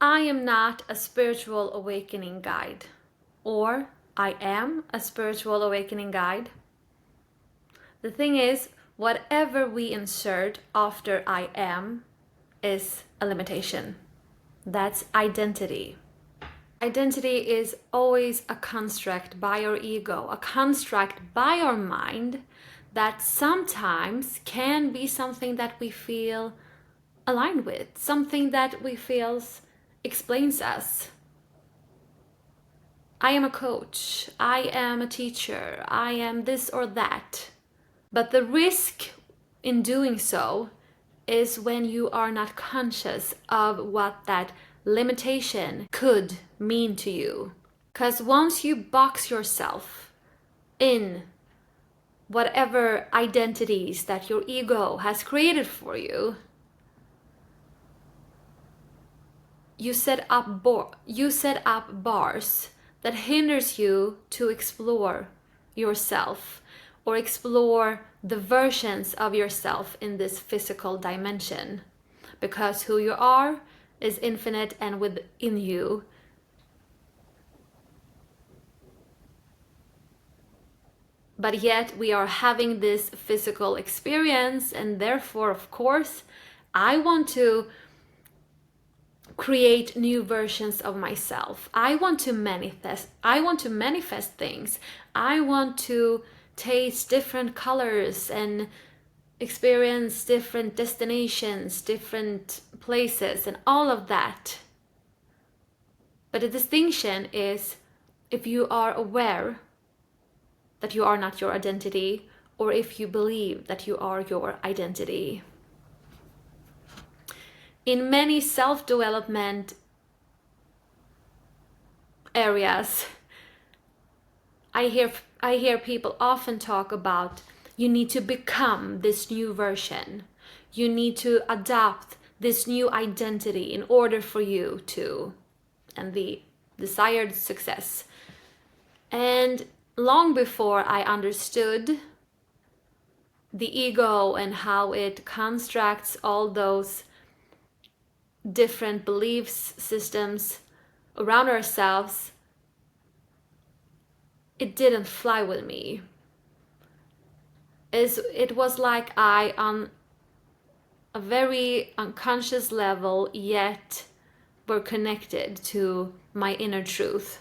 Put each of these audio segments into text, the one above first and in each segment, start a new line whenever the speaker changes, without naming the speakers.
I am not a spiritual awakening guide, or I am a spiritual awakening guide. The thing is, whatever we insert after I am is a limitation. That's identity. Identity is always a construct by our ego, a construct by our mind that sometimes can be something that we feel aligned with, something that we feel explains us. I am a coach, I am a teacher, I am this or that. But the risk in doing so is when you are not conscious of what that limitation could mean to you. Because once you box yourself in whatever identities that your ego has created for you, you set up bars that hinders you to explore yourself or explore the versions of yourself in this physical dimension, because who you are is infinite and within you. But yet we are having this physical experience, and therefore, of course, I want to create new versions of myself. I want to manifest things. I want to taste different colors and experience different destinations, different places, and all of that. But the distinction is if you are aware that you are not your identity, or if you believe that you are your identity. In many self-development areas, I hear people often talk about you need to become this new version. You need to adopt this new identity in order for you to, and the desired success. And long before I understood the ego and how it constructs all those different beliefs systems around ourselves, it didn't fly with me. It was like I, on a very unconscious level, yet were connected to my inner truth.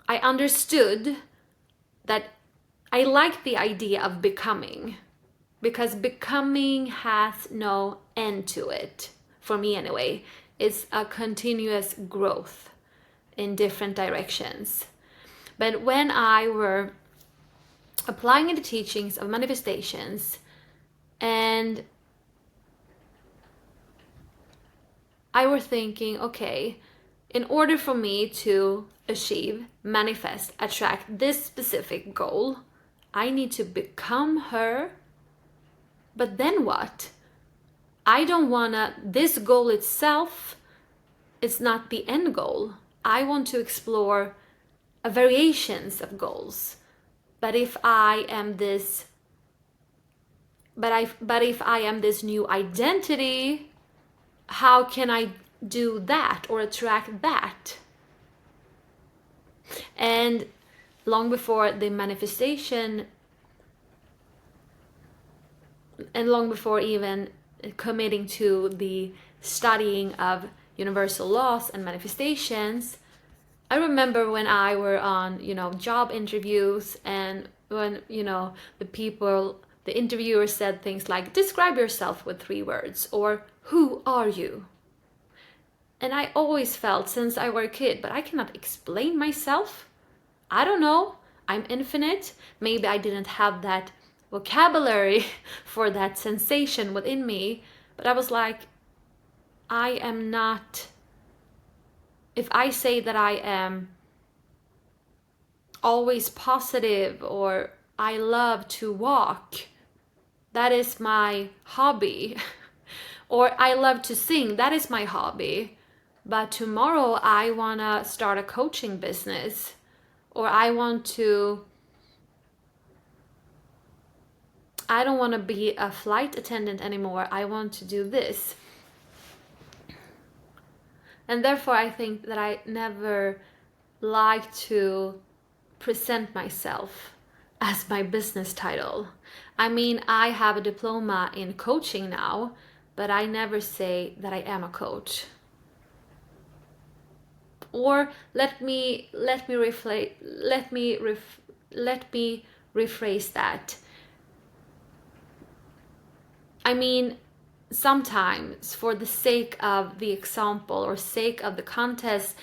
I understood that I liked the idea of becoming, because becoming has no end to it, for me anyway. It's a continuous growth in different directions. But when I were applying the teachings of manifestations, and I were thinking, okay, in order for me to achieve, manifest, attract this specific goal, I need to become her. But then what? I don't wanna, this goal itself is not the end goal. I want to explore variations of goals. But if I am this new identity, how can I do that or attract that? And long before the manifestation, and long before even committing to the studying of universal laws and manifestations, I remember when I were on, job interviews, and when, the interviewer said things like, describe yourself with 3 words, or who are you? And I always felt since I were a kid, but I cannot explain myself. I don't know. I'm infinite. Maybe I didn't have that vocabulary for that sensation within me, but I was like, I am not. If I say that I am always positive, or I love to walk, that is my hobby. Or I love to sing, that is my hobby. But tomorrow I wanna start a coaching business, or I don't want to be a flight attendant anymore. I want to do this. And therefore I think that I never like to present myself as my business title. I mean, I have a diploma in coaching now, but I never say that I am a coach. Or let me rephrase that. I mean, sometimes for the sake of the example or sake of the contest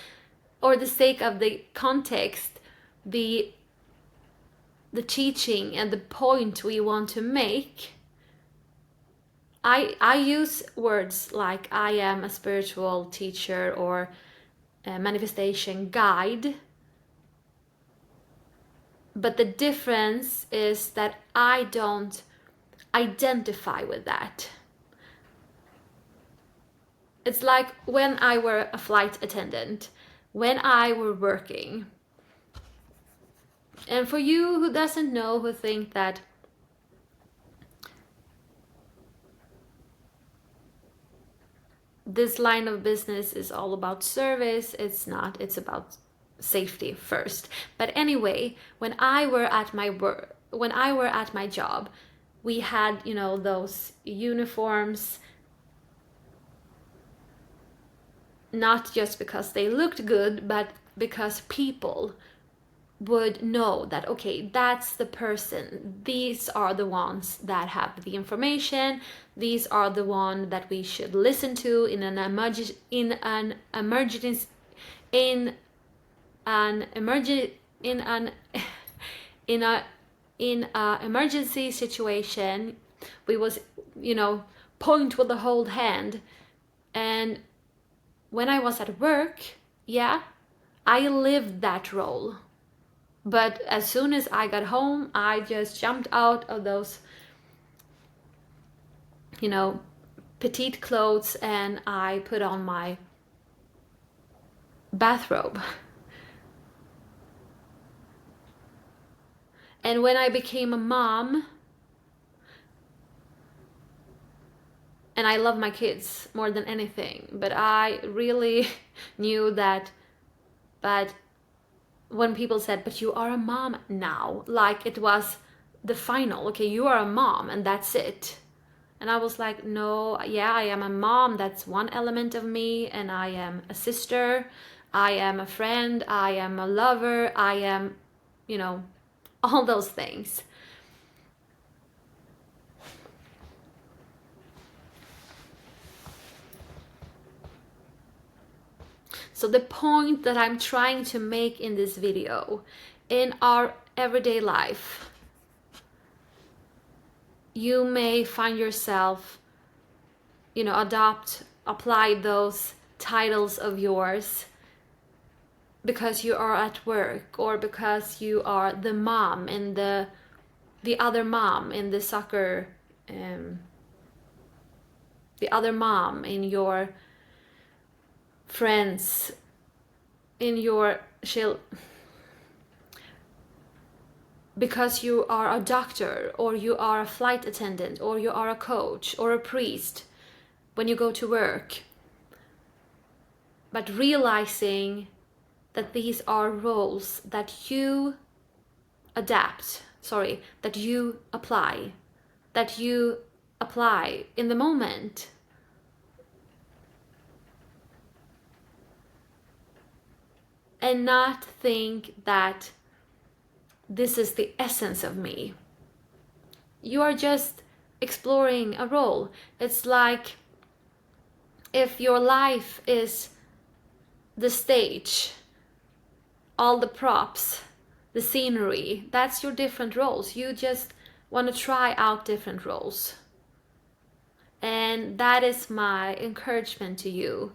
or the sake of the context, the teaching and the point we want to make, I use words like I am a spiritual teacher or a manifestation guide. But the difference is that I don't identify with that. It's like when I were a flight attendant, when I were working. And for you who doesn't know, who think that this line of business is all about service, it's not, it's about safety first. But anyway, when I were at my job, we had, those uniforms, not just because they looked good, but because people would know that, okay, that's the person, these are the ones that have the information, these are the one that we should listen to in an emergency situation. We was, point with the whole hand. And when I was at work, yeah, I lived that role. But as soon as I got home, I just jumped out of those, petite clothes and I put on my bathrobe. And when I became a mom, and I love my kids more than anything, but I really knew that, but when people said, but you are a mom now, like it was the final, okay, you are a mom and that's it. And I was like, no, yeah, I am a mom, that's one element of me, and I am a sister, I am a friend, I am a lover, I am, all those things. So the point that I'm trying to make in this video, in our everyday life, you may find yourself, apply those titles of yours because you are at work, or because you are the mom and the other mom in the soccer, the other mom in your friends, in your because you are a doctor, or you are a flight attendant, or you are a coach or a priest when you go to work. But realizing that these are roles that you that you apply in the moment. And not think that this is the essence of me. You are just exploring a role. It's like if your life is the stage, all the props, the scenery, that's your different roles. You just want to try out different roles. And that is my encouragement to you,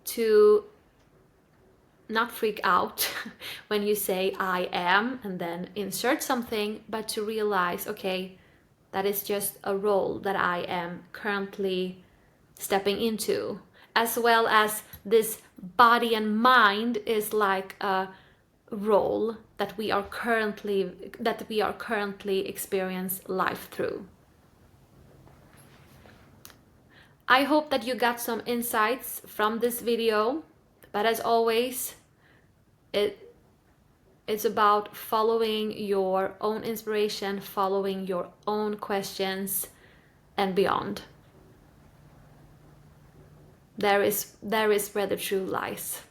to not freak out when you say I am and then insert something, but to realize, okay, that is just a role that I am currently stepping into, as well as this body and mind is like a role that we are currently experience life through. I hope that you got some insights from this video, but as always, it's about following your own inspiration, following your own questions, and beyond. There is where the truth lies.